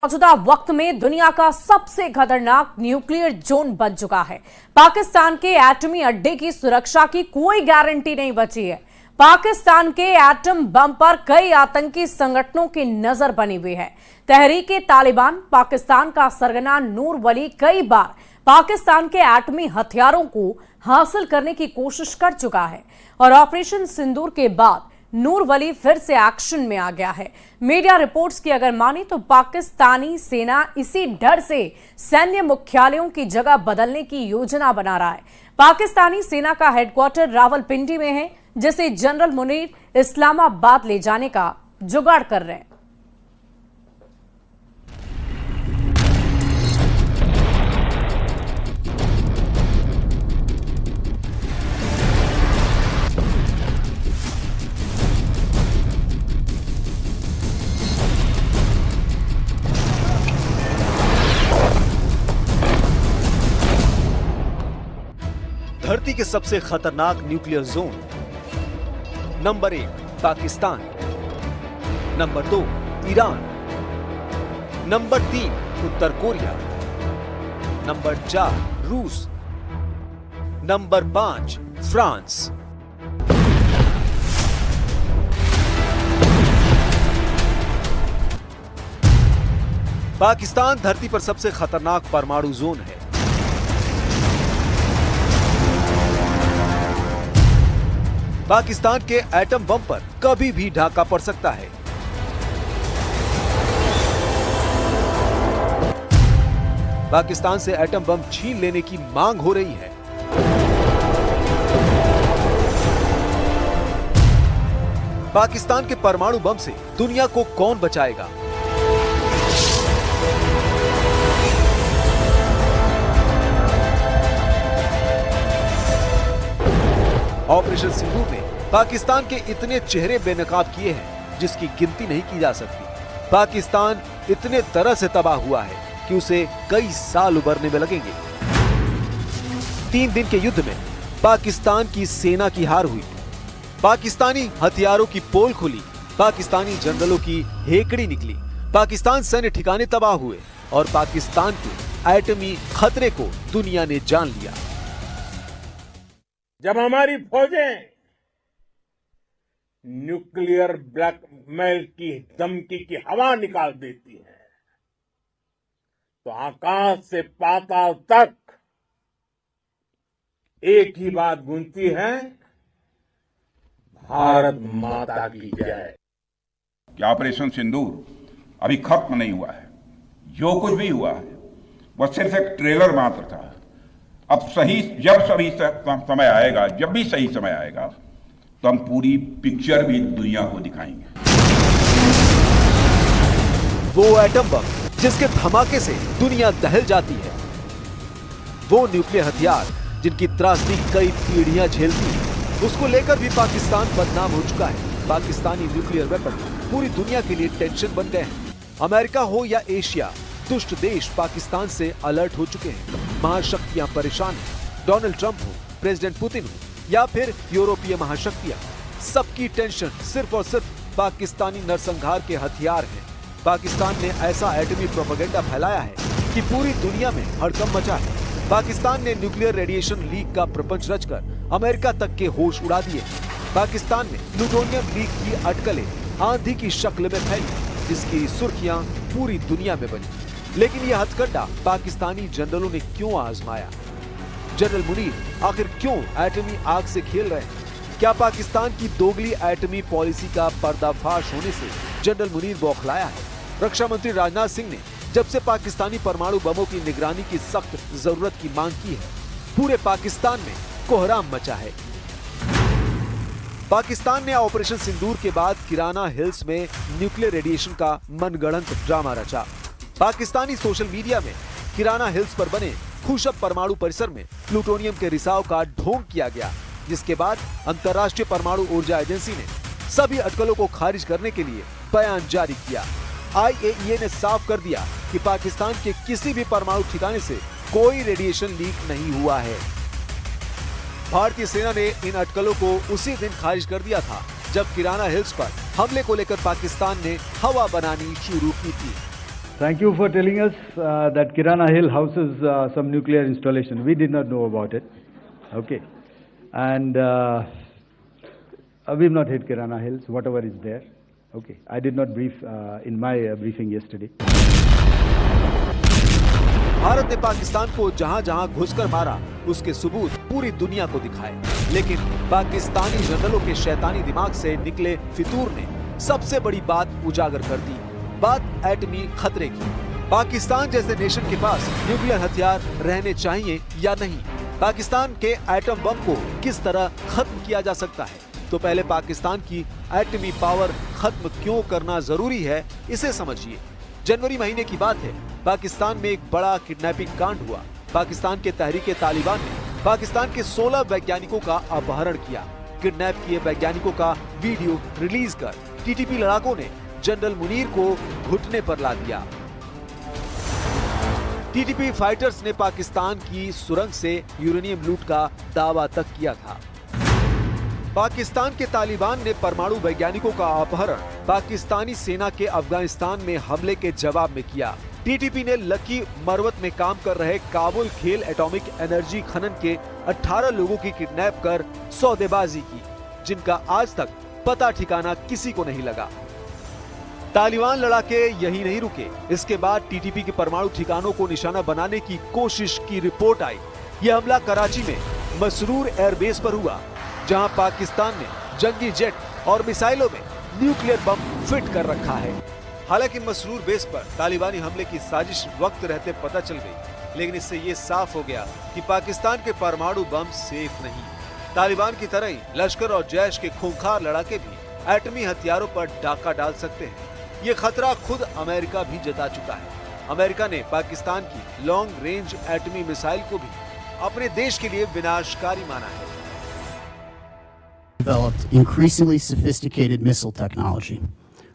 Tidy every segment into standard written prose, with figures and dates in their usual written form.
मौजूदा वक्त में दुनिया का सबसे खतरनाक न्यूक्लियर जोन बन चुका है। पाकिस्तान के एटमी अड्डे की सुरक्षा की कोई गारंटी नहीं बची है। पाकिस्तान के एटम बम पर कई आतंकी संगठनों की नजर बनी हुई है। तहरीके तालिबान पाकिस्तान का सरगना नूर वली कई बार पाकिस्तान के एटमी हथियारों को हासिल करने की कोशिश कर चुका है और ऑपरेशन सिंदूर के बाद नूर वली फिर से एक्शन में आ गया है। मीडिया रिपोर्ट्स की अगर माने तो पाकिस्तानी सेना इसी डर से सैन्य मुख्यालयों की जगह बदलने की योजना बना रहा है। पाकिस्तानी सेना का हेडक्वार्टर रावलपिंडी में है, जिसे जनरल मुनीर इस्लामाबाद ले जाने का जुगाड़ कर रहे हैं। धरती के सबसे खतरनाक nuclear zone. Number 1 Pakistan, number 2 Iran, number 3 उत्तर कोरिया, नंबर 4 रूस, नंबर 5 फ्रांस। पाकिस्तान धरती पर सबसे खतरनाक परमाणु जोन है। पाकिस्तान के एटम बम पर कभी भी ढाका पड़ सकता है। पाकिस्तान से एटम बम छीन लेने की मांग हो रही है। पाकिस्तान के परमाणु बम से दुनिया को कौन बचाएगा? ऑपरेशन सिंदूर ने पाकिस्तान के इतने चेहरे बेनकाब किए हैं जिसकी गिनती नहीं की जा सकती। पाकिस्तान इतने तरह से तबाह हुआ है कि उसे कई साल उबरने में लगेंगे। 3 दिन के युद्ध में पाकिस्तान की सेना की हार हुई, पाकिस्तानी हथियारों की पोल खुली, पाकिस्तानी जनरलों की हेकड़ी निकली, पाकिस्तान सैन्य ठिकाने तबाह हुए और पाकिस्तान के एटमी खतरे को दुनिया ने जान लिया। जब हमारी फौजें न्यूक्लियर ब्लैकमेल की धमकी की हवा निकाल देती हैं, तो आकाश से पाताल तक एक ही बात गूंजती है, भारत माता की जय। कि ऑपरेशन सिंदूर अभी खत्म नहीं हुआ है। जो कुछ भी हुआ है वह सिर्फ एक ट्रेलर मात्र था। अब जब समय आएगा, जब भी सही समय आएगा, तो हम पूरी पिक्चर भी दुनिया को दिखाएंगे। वो एटम बम जिसके धमाके से दुनिया दहल जाती है, वो न्यूक्लियर हथियार जिनकी त्रासदी कई पीढ़ियां झेलती है, उसको लेकर भी पाकिस्तान बदनाम हो चुका है। पाकिस्तानी न्यूक्लियर वेपन पूरी दुनिया के लिए टेंशन बन गए हैं। अमेरिका हो या एशिया, दुष्ट देश पाकिस्तान से अलर्ट हो चुके हैं। महाशक्तियां परेशान हैं। डोनाल्ड ट्रंप हो, प्रेसिडेंट पुतिन हो या फिर यूरोपीय महाशक्तियां, सबकी टेंशन सिर्फ और सिर्फ पाकिस्तानी नरसंहार के हथियार हैं। पाकिस्तान ने ऐसा एटमी प्रोपेगेंडा फैलाया है कि पूरी दुनिया में हड़कंप मचा है। पाकिस्तान ने न्यूक्लियर रेडिएशन लीक का प्रपंच रचकर अमेरिका तक के होश उड़ा दिए। पाकिस्तान में प्लूटोनियम लीक की अटकलें आंधी की शक्ल में फैली, जिसकी सुर्खियां पूरी दुनिया में बनी। लेकिन यह हथकंडा पाकिस्तानी जनरलों ने क्यों आजमाया? जनरल मुनीर आखिर क्यों एटमी आग से खेल रहे हैं? क्या पाकिस्तान की दोगली एटमी पॉलिसी का पर्दाफाश होने से जनरल मुनीर बौखलाया है? रक्षा मंत्री राजनाथ सिंह ने जब से पाकिस्तानी परमाणु बमों की निगरानी की सख्त जरूरत की मांग की है, पूरे पाकिस्तान में कोहराम मचा है। पाकिस्तान ने ऑपरेशन सिंदूर के बाद किराना हिल्स में न्यूक्लियर रेडिएशन का मनगढ़ंत ड्रामा रचा। पाकिस्तानी सोशल मीडिया में किराना हिल्स पर बने खुशब परमाणु परिसर में प्लूटोनियम के रिसाव का ढोंग किया गया, जिसके बाद अंतर्राष्ट्रीय परमाणु ऊर्जा एजेंसी ने सभी अटकलों को खारिज करने के लिए बयान जारी किया। IAEA ने साफ कर दिया कि पाकिस्तान के किसी भी परमाणु ठिकाने से कोई रेडिएशन लीक नहीं हुआ है। भारतीय सेना ने इन अटकलों को उसी दिन खारिज कर दिया था जब किराना हिल्स पर हमले को लेकर पाकिस्तान ने हवा बनानी शुरू की थी। Thank you for telling us that Kirana Hill houses some nuclear installation. We did not know about it. Okay. And we've not hit Kirana Hills, whatever is there. Okay. I did not brief in my briefing yesterday. Bharat ने पाकिस्तान को जहां जहां घुसकर मारा उसके सबूत पूरी दुनिया को दिखाए, लेकिन पाकिस्तानी जनरलों के शैतानी दिमाग से निकले फितूर ने सबसे बड़ी बात उजागर कर दी, बात एटमी खतरे की। पाकिस्तान जैसे नेशन के पास न्यूक्लियर हथियार रहने चाहिए या नहीं, पाकिस्तान के एटम बम को किस तरह खत्म किया जा सकता है, तो पहले पाकिस्तान की एटमी पावर खत्म क्यों करना जरूरी है, इसे समझिए। जनवरी महीने की बात है, पाकिस्तान में एक बड़ा किडनैपिंग कांड हुआ। पाकिस्तान के तहरीके तालिबान ने पाकिस्तान के 16 वैज्ञानिकों का अपहरण किया। किडनैप किए वैज्ञानिकों का वीडियो रिलीज कर टीटीपी लड़ाकों ने जनरल मुनीर को घुटने पर ला दिया। टीटीपी फाइटर्स ने पाकिस्तान की सुरंग से यूरेनियम लूट का दावा तक किया था। पाकिस्तान के तालिबान ने परमाणु वैज्ञानिकों का अपहरण पाकिस्तानी सेना के अफगानिस्तान में हमले के जवाब में किया। टीटीपी ने लकी मरवत में काम कर रहे काबुल खेल एटॉमिक एनर्जी खनन के 18 लोगों की किडनैप कर सौदेबाजी की, जिनका आज तक पता ठिकाना किसी को नहीं लगा। तालिबान लड़ाके यही नहीं रुके, इसके बाद टीटीपी के परमाणु ठिकानों को निशाना बनाने की कोशिश की रिपोर्ट आई। यह हमला कराची में मसरूर एयरबेस पर हुआ, जहां पाकिस्तान ने जंगी जेट और मिसाइलों में न्यूक्लियर बम फिट कर रखा है। हालांकि मसरूर बेस पर तालिबानी हमले की साजिश वक्त रहते पता चल गई, लेकिन इससे ये साफ हो गया कि पाकिस्तान के परमाणु बम सेफ नहीं। तालिबान की तरह ही लश्कर और जैश के खूंखार लड़ाके भी एटमी हथियारों पर डाका डाल सकते हैं। ये खतरा खुद अमेरिका भी जता चुका है। अमेरिका ने पाकिस्तान की लॉन्ग रेंज एटमी मिसाइल को भी अपने देश के लिए विनाशकारी माना है। Developed increasingly sophisticated missile technology,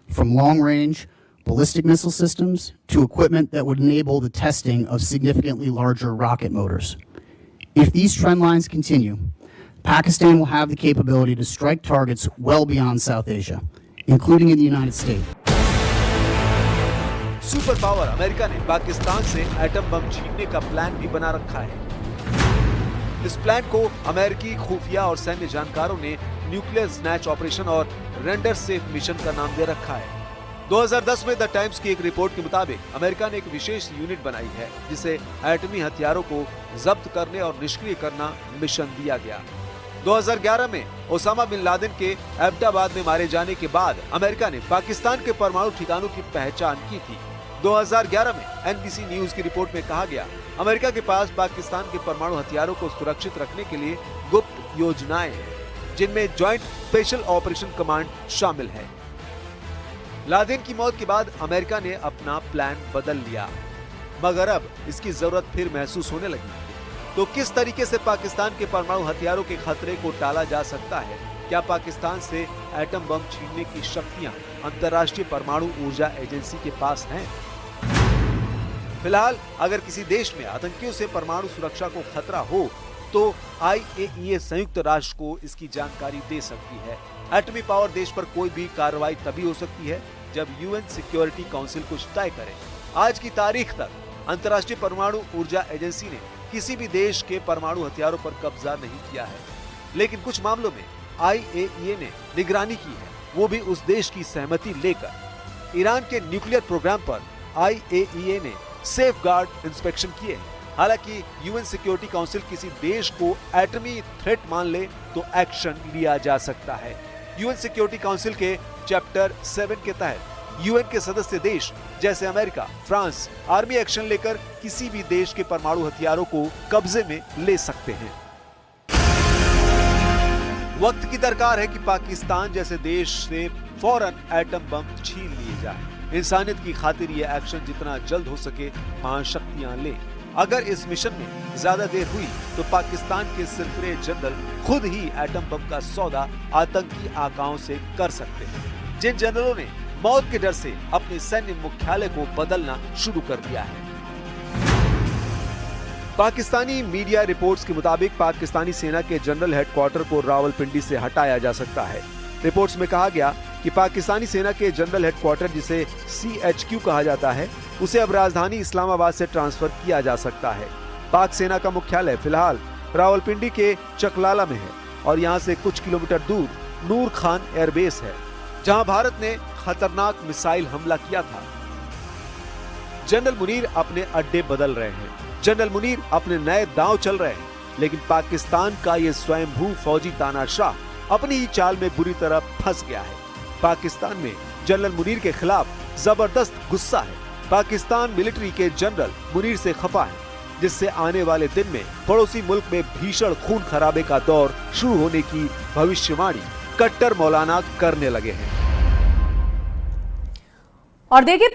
from long-range ballistic missile systems to equipment that would enable the testing of significantly larger rocket motors. If these trend lines continue, Pakistan will have the capability to strike targets well beyond South Asia, including in the United States. Super power America ने पाकिस्तान से atom bomb छीनने का plan भी बना रखा है। इस plan को अमेरिकी खुफिया और सैन्य जानकारों ने न्यूक्लियर स्नैच ऑपरेशन और रेंडर सेफ मिशन का नाम दे रखा है। 2010 में द टाइम्स की एक रिपोर्ट के मुताबिक अमेरिका ने एक विशेष यूनिट बनाई है, जिसे एटमी हथियारों को जब्त करने और निष्क्रिय करना मिशन दिया गया। 2011 में ओसामा बिन लादेन के एबटाबाद में मारे जाने के बाद अमेरिका ने पाकिस्तान के परमाणु ठिकानों की पहचान की थी। 2011 में एनबीसी न्यूज की रिपोर्ट में कहा गया, अमेरिका के पास पाकिस्तान के परमाणु हथियारों को सुरक्षित रखने के लिए गुप्त योजनाएं हैं, जिनमें ज्वाइंट स्पेशल ऑपरेशन कमांड शामिल है। लादेन की मौत के बाद अमेरिका ने अपना प्लान बदल लिया, मगर अब इसकी जरूरत फिर महसूस होने लगी। तो किस तरीके से पाकिस्तान के परमाणु हथियारों के खतरे को टाला जा सकता है? क्या पाकिस्तान से एटम बम छीनने की शक्तियां अंतर्राष्ट्रीय परमाणु ऊर्जा एजेंसी के पास हैं? फिलहाल अगर किसी देश में आतंकियों से परमाणु सुरक्षा को खतरा हो, तो IAEA संयुक्त राष्ट्र को इसकी जानकारी दे सकती है। एटमी पावर देश पर कोई भी कार्रवाई तभी हो सकती है जब UN सिक्योरिटी काउंसिल कुछ तय करे। आज की तारीख तक अंतर्राष्ट्रीय परमाणु ऊर्जा एजेंसी ने किसी भी देश के परमाणु हथियारों पर कब्जा नहीं किया है, लेकिन कुछ मामलों में IAEA ने निगरानी की है, वो भी उस देश की सहमति लेकर। ईरान के न्यूक्लियर प्रोग्राम पर IAEA ने सेफगार्ड इंस्पेक्शन किए हैं। हालांकि UN सिक्योरिटी काउंसिल किसी देश को एटमी थ्रेट मान ले तो एक्शन लिया जा सकता है। UN सिक्योरिटी काउंसिल के चैप्टर 7 के तहत UN के सदस्य देश जैसे अमेरिका, फ्रांस आर्मी एक्शन लेकर किसी भी देश के परमाणु हथियारों को कब्जे में ले सकते हैं। वक्त की दरकार है कि पाकिस्तान जैसे देश से फौरन एटम बम छीन लिए जाए। इंसानियत की खातिर यह एक्शन जितना जल्द हो सके महाशक्तियां ले। अगर इस मिशन में ज्यादा देर हुई तो पाकिस्तान के सरफरे जनरल खुद ही एटम बम का सौदा आतंकी आकाओं से कर सकते हैं, जिन जनरलों ने मौत के डर से अपने सैन्य मुख्यालय को बदलना शुरू कर दिया है। पाकिस्तानी मीडिया रिपोर्ट्स के मुताबिक पाकिस्तानी सेना के जनरल हेडक्वार्टर को रावलपिंडी से हटाया जा सकता है। रिपोर्ट्स में कहा गया कि पाकिस्तानी सेना के जनरल हेडक्वार्टर, जिसे CHQ कहा जाता है, उसे अब राजधानी इस्लामाबाद से ट्रांसफर किया जा सकता है। पाक सेना का मुख्यालय फिलहाल रावलपिंडी के चकलाला में है और यहाँ से कुछ किलोमीटर दूर नूर खान एयरबेस है, जहाँ भारत ने खतरनाक मिसाइल हमला किया था। जनरल मुनीर अपने अड्डे बदल रहे हैं, जनरल मुनीर अपने नए दांव चल रहे हैं, लेकिन पाकिस्तान का ये स्वयंभू फौजी तानाशाह अपनी ही चाल में बुरी तरह फंस गया है। पाकिस्तान में जनरल मुनीर के खिलाफ जबरदस्त गुस्सा है। पाकिस्तान मिलिट्री के जनरल मुनीर से खफा है, जिससे आने वाले दिन में पड़ोसी मुल्क में भीषण खून खराबे का दौर शुरू होने की भविष्यवाणी कट्टर मौलाना करने लगे हैं। और देखिए